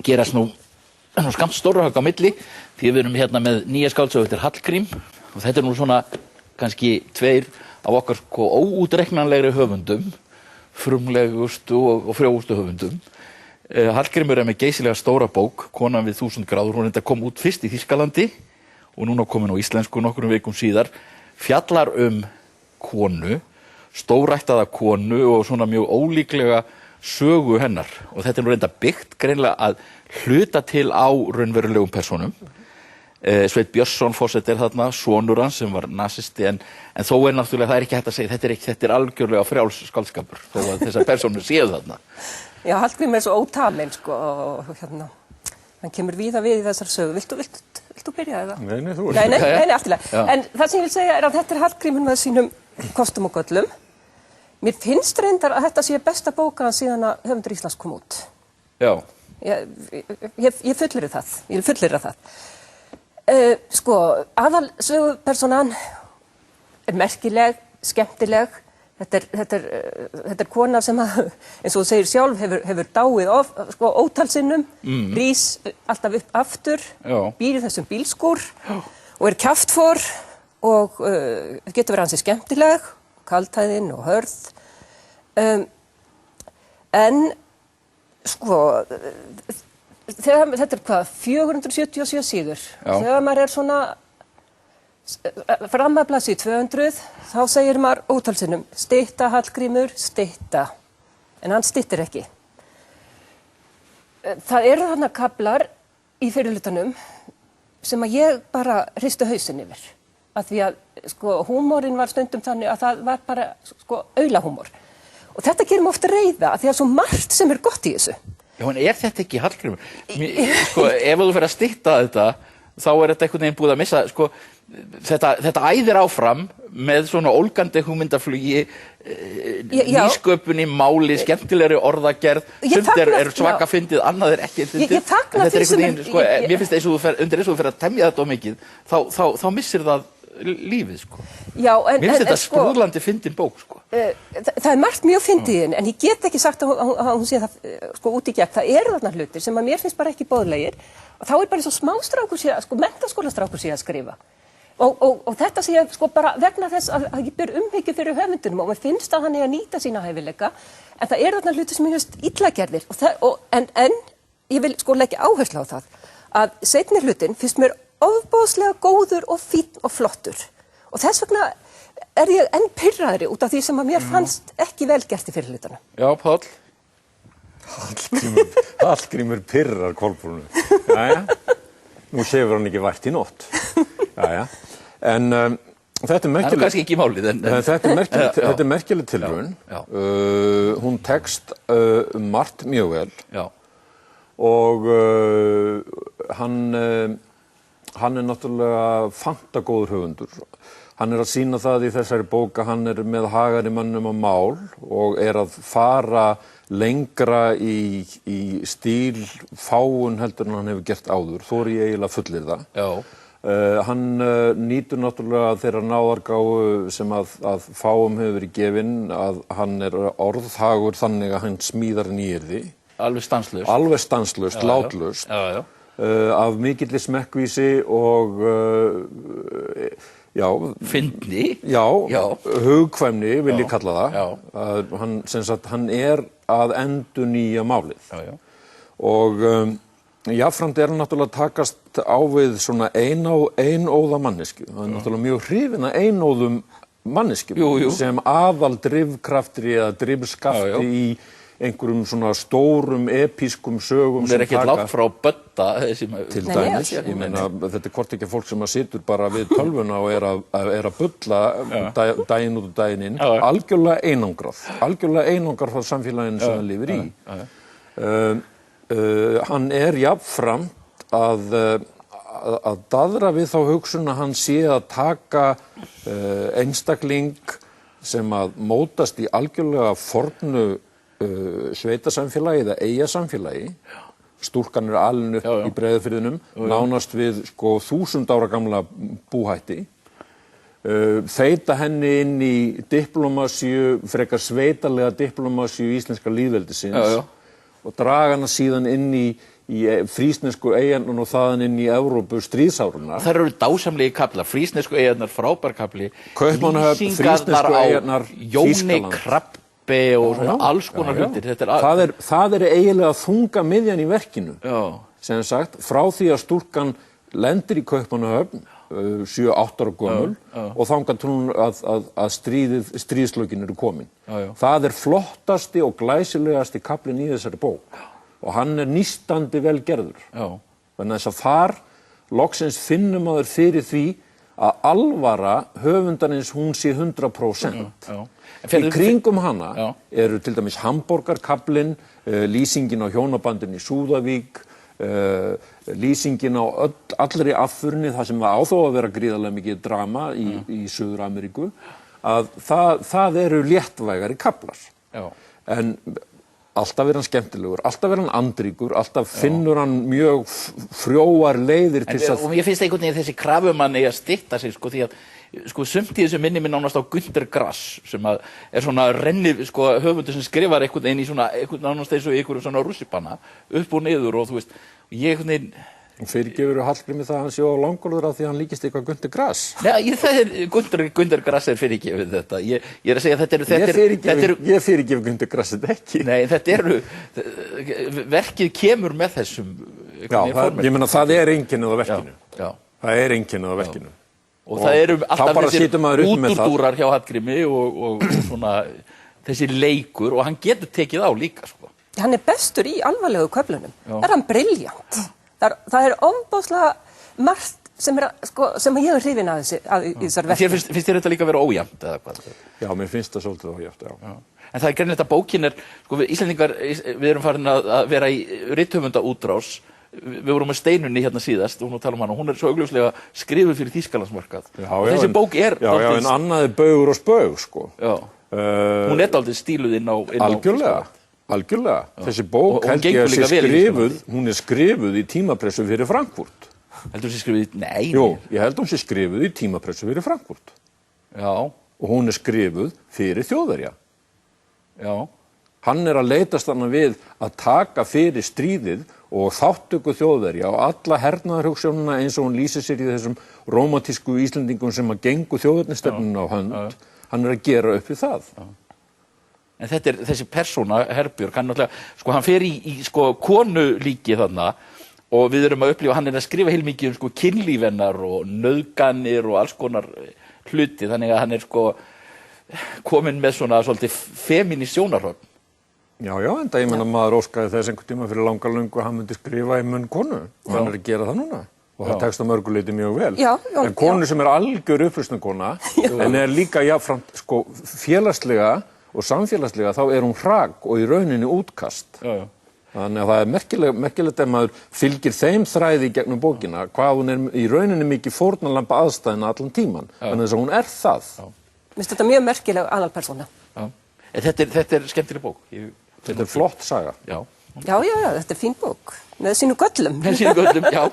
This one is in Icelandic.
gerast nú skammt stórhögg á milli því við erum hérna með nýja skáldsögu eftir Hallgrím og þetta nú svona kannski tveir af okkar sko óútreiknanlegri höfundum, frumlegustu og frjóustu höfundum. Hallgrímur með geysilega stóra bók, Konan við 1000 gráður, hún kom út fyrst í Þýskalandi og núna komin á íslensku nokkrum vikum síðar, fjallar konu, stórættaða konu og svona mjög ólíklega sögu hennar og þetta nú reynda byggt greinilega að hluta til á raunverulegum persónum. Sveinn Björnsson forseti þarna, sonur hans sem var nasisti en þó náttúrulega það ekki hægt að segja þetta er algjörlega frjáls skáldskapur þó að þessar persónur séu þarna. Já, Hallgrímur svo ótaminn sko og hann kemur víða við í þessar sögu. Viltu byrja eða? Nei, þú Nei, allt í lagi. En það sem ég vil segja að þetta Hallgrímur með sínum kostum og göllum. Mér finnst reyndar að þetta sé besta bóka síðan að Höfundur Íslands kom út. Já. Ég fullyrði það. Sko, aðalsögupersonan merkileg, skemmtileg. Þetta er kona sem eins og þú segir sjálf hefur dáið ótal sinnum, rís alltaf upp aftur, býr í þessum bílskúr og kjaftfor og getur verið ansi skemmtileg, kaldhæðin og hörð. En sko þetta er 477 síður. Þegar maður er svona fram að blaðsíðu 200 þá segir maður ótal sinnum stytta Hallgrímur, stytta. En hann styttir ekki. Það eru þarna kaflar í fyrri hlutanum sem að ég bara hristi hausinn yfir. Af því að sko húmorinn var stundum þannig að það var bara sko aulahúmor. Og þetta gerir mig oft reiða af því að svo margt sem er gott í þessu. Já, en er þetta ekki Hallgrímur? Sko, ef þú fer að stytta þetta, þá er þetta einhvern veginn búið að missa, sko, þetta æðir áfram með svona ólgandi hugmyndaflugi, nýsköpun í máli, skemmtilegri orðagerð, sumt er svaka fyndið, annað er ekki fyndið. Ég fagna því sem sko, mér finnst undir eins og þú fer að temja þetta of mikið, þá missir það lífið, sko. Já, mér finnst þetta sprúðlandi fyndin bók, sko. Það er margt mjög fyndið en ég get ekki sagt að hún sé það sko út í gegn. Það eru þarna hlutir sem að mér finnst bara ekki boðlegir og þá er bara eins og smástrákur sé, sko menntaskólastrákur sé að skrifa. Og þetta sé sko bara vegna þess að ég ber umhyggju fyrir höfundunum og mér finnst að hann er að nýta sína hæfileika en það eru þarna hlutir sem ég finnst illa gerðir en ég vil sko leggja áherslu á það að seinni hlutin finnst mér ofboðslega góður og fínn og flottur og þess vegna er ég enn pirraðri út af því sem að mér fannst ekki vel gert í fyrri hlutana. Já, Páll. Hallgrímur pirrar Kolbrúnu. Jæja, nú sefur hann ekki vært í nótt. Jæja, en þetta er merkilegt. Það er kannski ekki málið. Þetta er merkileg tilraun. Hún tekst margt mjög vel. Já. Og hann er náttúrulega fantagóður höfundur. Hann er að sýna það í þessari bók að hann er með hagari mönnum á mál og er að fara lengra í stíl fáun heldur en hann hefur gert áður. Þó er ég eiginlega fullir það. Já. Hann nýtur náttúrulega þeirra náðargáfu sem að fáum hefur verið gefin að hann er orðhagur þannig að hann smíðar nýyrði. Alveg stanslaust. Alveg stanslaust, látlaust. Já. Af mikilli smekkvísi og fyndni. Já, hugkvæmni vil ég kalla það. Já. Hann er að endurnýja málið. Já. Og jafnframt er hann náttúrulega að takast á við svona einóða manneskju. Hann er náttúrulega mjög hrifinn af einóðum manneskjum sem aðal drifkraftri eða drifskafti í einhverjum svona stórum, epískum sögum. Hún er ekkert langt frá Bödda. Til dæmis. Ég meina, þetta er hvort ekki fólk sem að situr bara við tölvuna og er að bulla daginn út og daginn inn. Algjörlega einangrað frá samfélaginu sem hann lifir í. Hann er jafnframt að daðra við þá hugsun að hann sé að taka einstakling sem að mótast í algjörlega fornu sveitasamfélagi eða eyjasamfélagi. Stúlkan er alin upp í Breiðafirðinum, nánast við sko 1000 ára gamla búhætti. Þeyta henni inn í diplomasíu, frekar sveitalega diplomasíu íslenska lýðveldisins og draga hana síðan inn í í frísnesku eyjarnar og þaðan inn í Evrópu stríðsáruna. Það eru dásamlegi kaplar, frísnesku eyjarnar, frábær kapli, Kaupmannahöfn, frísnesku eyjarnar, Jóni Krabbe og svona alls konar hlutir. Það er eiginlega þunga miðjan í verkinu. Já. Sem sagt, frá því að stúlkan lendir í Kaupmannahöfn 7-8 ára gömul og þangað til hún að stríðslökin eru komin. Það er flottasti og glæsilegasti kaplinn í þessari bók og hann er nístandi vel gerður. Þannig að þess að þar loksins finnum maður fyrir því að alvara höfundarins hún sé 100%. Í kringum hana eru til dæmis Hamborgarkaplinn, lýsingin á hjónabandinu í Súðavík, lýsingin á allri affurni, það sem það á þó að vera gríðarlega mikið drama í Suður-Ameríku, að það eru léttvægari kaplar. En alltaf er hann skemmtilegur, alltaf er hann andríkur, alltaf finnur hann mjög frjóar leiðir til þess að... Og ég finnst einhvern veginn þessi krafumann eigi að stytta sig, því að sumt í þessu minni minn nánast á Günter Grass sem að er svona höfundur sem skrifar einhvern veginn í svona nánast eins og einhverjum svona rússipanna upp og niður og þú veist, ég einhvern veginn... Fyrirgefur Hallgrími það að hann sé á langólfur af því að hann líkist eitthvað Günter Grass? Nei, Günter Grass er fyrirgefið þetta. Ég er að segja að þetta eru... Ég fyrirgef Günter Grass þetta ekki. Nei, þetta eru... Verkið kemur með þessum... Já, ég meina það er einkennið á verkinu. Það er einkennið á verkinu. Og það eru alltaf þessir útúrdúrar hjá Hallgrími og svona þessi leikur og hann getur tekið á líka, sko. Hann er bestur í alvarlegu köflunum. Er hann brilljant. Það er ofboðslega margt sem ég er hrifin af í þessar verkefni. Finnst þér þetta líka vera ójafnt eða hvað? Já, mér finnst það svolítið ójafnt, já. En það er greinilegt að bókin er, við Íslendingar, við erum farin að vera í rithöfundaútrás. Við vorum með Steinunni hérna síðast og hún tala hana, hún er svo augljóslega skrifuð fyrir Þýskalandsmarkað. Þessi bók er dálítið... Já, en annað er baugur og spaug, sko. Já, hún er dálítið stíluð inn á Algjörlega. Þessi bók held ég að sé skrifuð, hún er skrifuð í tímapressu fyrir Frankfurt. Heldur hún sé skrifuð í... Nei. Jú, ég held hún sé skrifuð í tímapressu fyrir Frankfurt. Já. Og hún er skrifuð fyrir Þjóðverja. Já. Hann er að leitast þarna við að taka fyrir stríðið og þáttöku Þjóðverja og alla hernaðarhugsjónina eins og hún lýsir sér í þessum rómantísku Íslendingum sem að gengu þjóðernistefnuna á hönd. Hann er að gera upp við það. En þetta er þessi persóna, Herbjörg, hann náttúrulega, hann fer í konulíki þarna og við erum að upplifa, hann er að skrifa heilmikið kynlíf hennar og nauðganir og alls konar hluti, þannig að hann er kominn með svona svolítið femínískt sjónarhorn. Já, enda ég meina maður óskaði þess einhvern tíma fyrir langa löngu að hann myndi skrifa í munn konu og hann er að gera það núna. Og það tekst að mörgu leyti mjög vel. En konu sem er algjör uppreisnarkona, en er líka jafnframt félagslega og samfélagslega þá er hún hrak og í rauninni útkast. Þannig að það er merkilegt ef maður fylgir þeim þræði í gegnum bókina, hvað hún er í rauninni mikið fórnarlamba aðstæðina allan tíman. Þannig að hún er það. Mér finnst þetta mjög merkileg aðalpersóna. Þetta er skemmtileg bók. Þetta er flott saga. Já, þetta er fín bók. Með sínu göllum. Með sínu göllum, já.